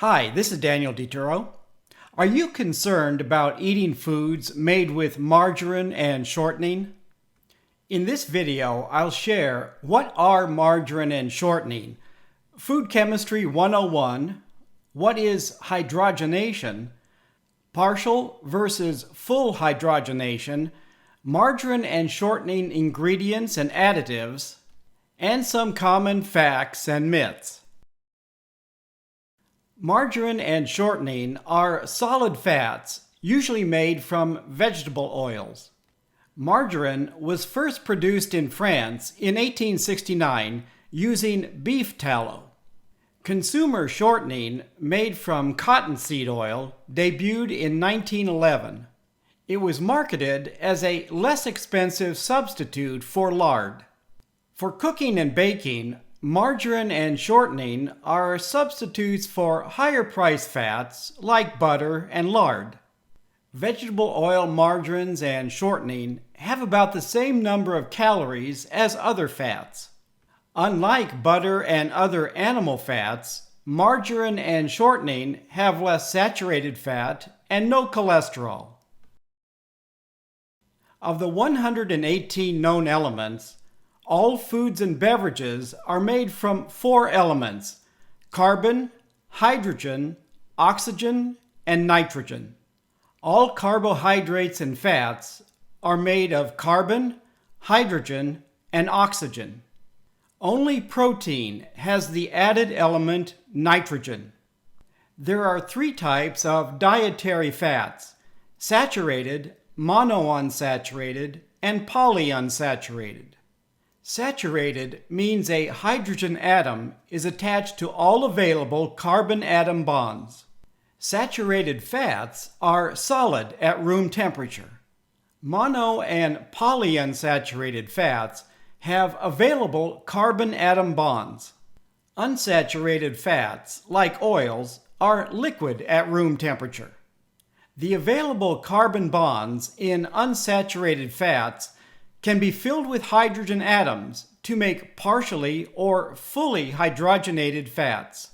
Hi, this is Daniel DiTuro. Are you concerned about eating foods made with margarine and shortening? In this video, I'll share what are margarine and shortening, Food Chemistry 101, what is hydrogenation, partial versus full hydrogenation, margarine and shortening ingredients and additives, and some common facts and myths. Margarine and shortening are solid fats, usually made from vegetable oils. Margarine was first produced in France in 1869 using beef tallow. Consumer shortening, made from cottonseed oil, debuted in 1911. It was marketed as a less expensive substitute for lard. For cooking and baking, margarine and shortening are substitutes for higher-priced fats like butter and lard. Vegetable oil margarines and shortening have about the same number of calories as other fats. Unlike butter and other animal fats, margarine and shortening have less saturated fat and no cholesterol. Of the 118 known elements, all foods and beverages are made from 4 elements: carbon, hydrogen, oxygen, and nitrogen. All carbohydrates and fats are made of carbon, hydrogen, and oxygen. Only protein has the added element nitrogen. There are 3 types of dietary fats: saturated, monounsaturated, and polyunsaturated. Saturated means a hydrogen atom is attached to all available carbon atom bonds. Saturated fats are solid at room temperature. Mono and polyunsaturated fats have available carbon atom bonds. Unsaturated fats, like oils, are liquid at room temperature. The available carbon bonds in unsaturated fats can be filled with hydrogen atoms to make partially or fully hydrogenated fats.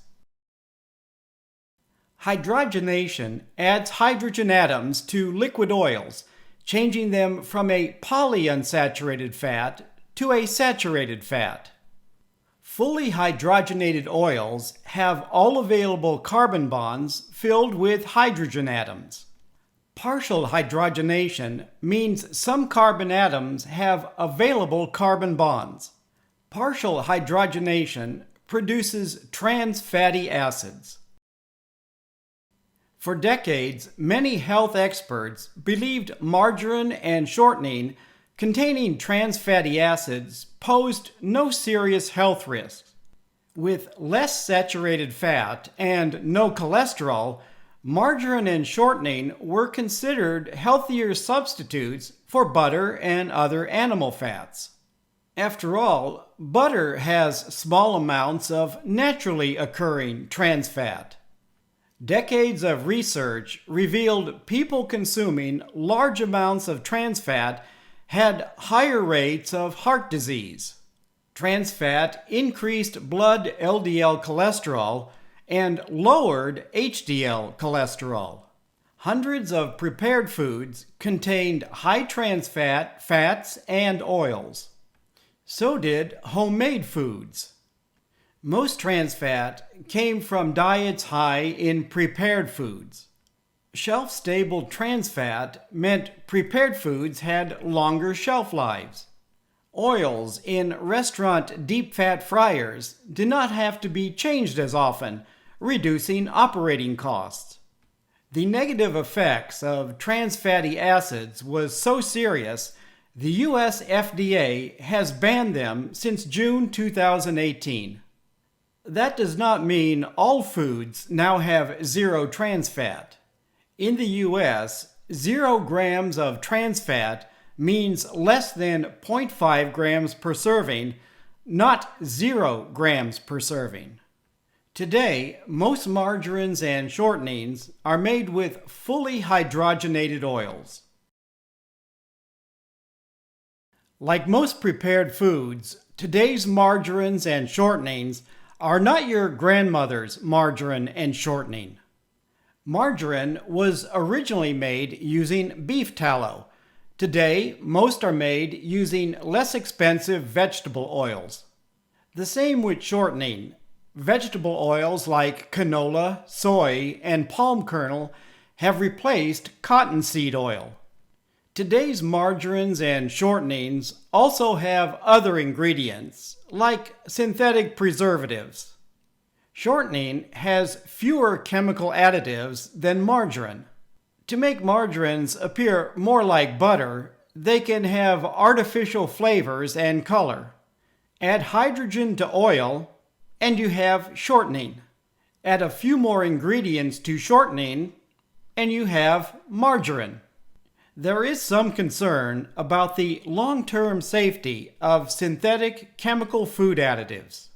Hydrogenation adds hydrogen atoms to liquid oils, changing them from a polyunsaturated fat to a saturated fat. Fully hydrogenated oils have all available carbon bonds filled with hydrogen atoms. Partial hydrogenation means some carbon atoms have available carbon bonds. Partial hydrogenation produces trans fatty acids. For decades, many health experts believed margarine and shortening containing trans fatty acids posed no serious health risks. With less saturated fat and no cholesterol, margarine and shortening were considered healthier substitutes for butter and other animal fats. After all, butter has small amounts of naturally occurring trans fat. Decades of research revealed people consuming large amounts of trans fat had higher rates of heart disease. Trans fat increased blood LDL cholesterol and lowered HDL cholesterol. Hundreds of prepared foods contained high trans fat, fats, and oils. So did homemade foods. Most trans fat came from diets high in prepared foods. Shelf-stable trans fat meant prepared foods had longer shelf lives. Oils in restaurant deep-fat fryers did not have to be changed as often, reducing operating costs. The negative effects of trans fatty acids was so serious, the U.S. FDA has banned them since June 2018. That does not mean all foods now have 0 trans fat. In the U.S., 0 grams of trans fat means less than 0.5 grams per serving, not 0 grams per serving. Today, most margarines and shortenings are made with fully hydrogenated oils. Like most prepared foods, today's margarines and shortenings are not your grandmother's margarine and shortening. Margarine was originally made using beef tallow. Today, most are made using less expensive vegetable oils. The same with shortening. Vegetable oils like canola, soy, and palm kernel have replaced cottonseed oil. Today's margarines and shortenings also have other ingredients, like synthetic preservatives. Shortening has fewer chemical additives than margarine. To make margarines appear more like butter, they can have artificial flavors and color. Add hydrogen to oil, and you have shortening. Add a few more ingredients to shortening, and you have margarine. There is some concern about the long-term safety of synthetic chemical food additives.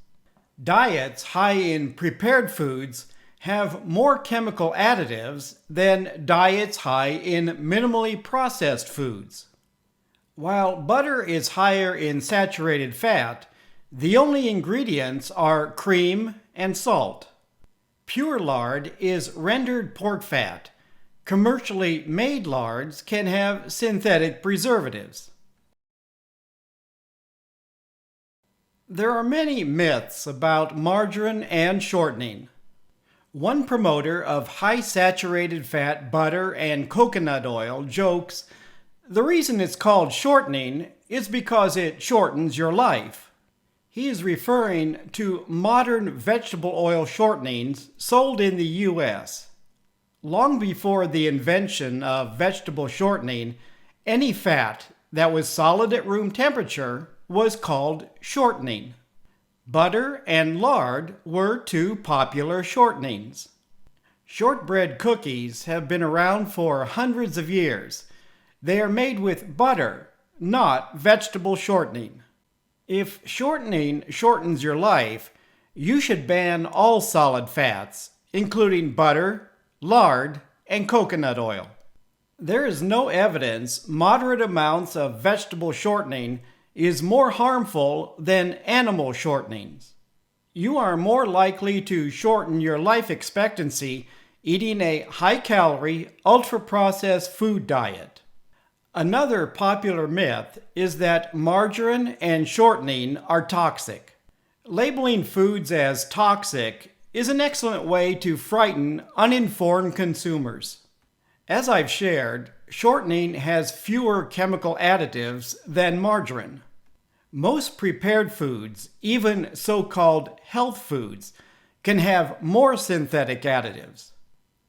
Diets high in prepared foods have more chemical additives than diets high in minimally processed foods. While butter is higher in saturated fat, the only ingredients are cream and salt. Pure lard is rendered pork fat. Commercially made lards can have synthetic preservatives. There are many myths about margarine and shortening. One promoter of high saturated fat butter and coconut oil jokes, "The reason it's called shortening is because it shortens your life." He is referring to modern vegetable oil shortenings sold in the U.S. Long before the invention of vegetable shortening, any fat that was solid at room temperature was called shortening. Butter and lard were two popular shortenings. Shortbread cookies have been around for hundreds of years. They are made with butter, not vegetable shortening. If shortening shortens your life, you should ban all solid fats, including butter, lard, and coconut oil. There is no evidence moderate amounts of vegetable shortening is more harmful than animal shortenings. You are more likely to shorten your life expectancy eating a high-calorie, ultra-processed food diet. Another popular myth is that margarine and shortening are toxic. Labeling foods as toxic is an excellent way to frighten uninformed consumers. As I've shared, shortening has fewer chemical additives than margarine. Most prepared foods, even so-called health foods, can have more synthetic additives.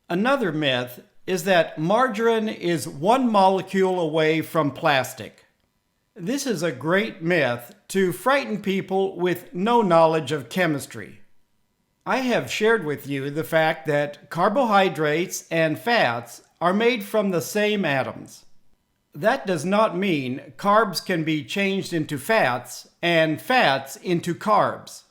Another myth is that margarine is one molecule away from plastic. This is a great myth to frighten people with no knowledge of chemistry. I have shared with you the fact that carbohydrates and fats are made from the same atoms. That does not mean carbs can be changed into fats and fats into carbs.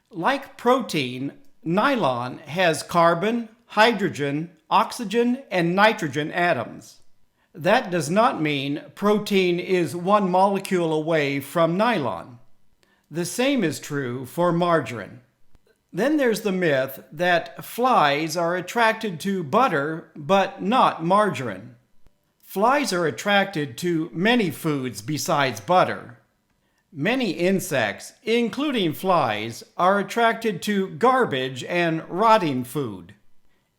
Like protein, nylon has carbon, hydrogen, oxygen, and nitrogen atoms. That does not mean protein is one molecule away from nylon. The same is true for margarine. Then there's the myth that flies are attracted to butter but not margarine. Flies are attracted to many foods besides butter. Many insects, including flies, are attracted to garbage and rotting food.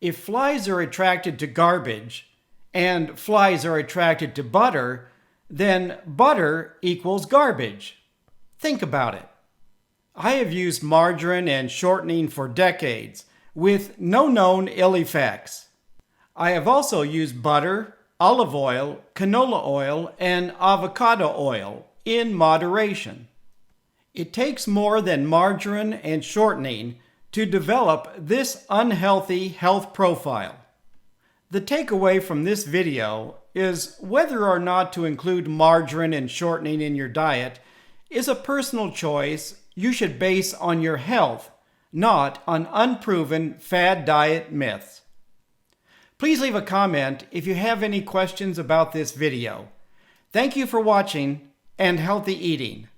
If flies are attracted to garbage and flies are attracted to butter, then butter equals garbage. Think about it. I have used margarine and shortening for decades with no known ill effects. I have also used butter, olive oil, canola oil, and avocado oil in moderation. It takes more than margarine and shortening to develop this unhealthy health profile. The takeaway from this video is whether or not to include margarine and shortening in your diet is a personal choice you should base on your health, not on unproven fad diet myths. Please leave a comment if you have any questions about this video. Thank you for watching and healthy eating.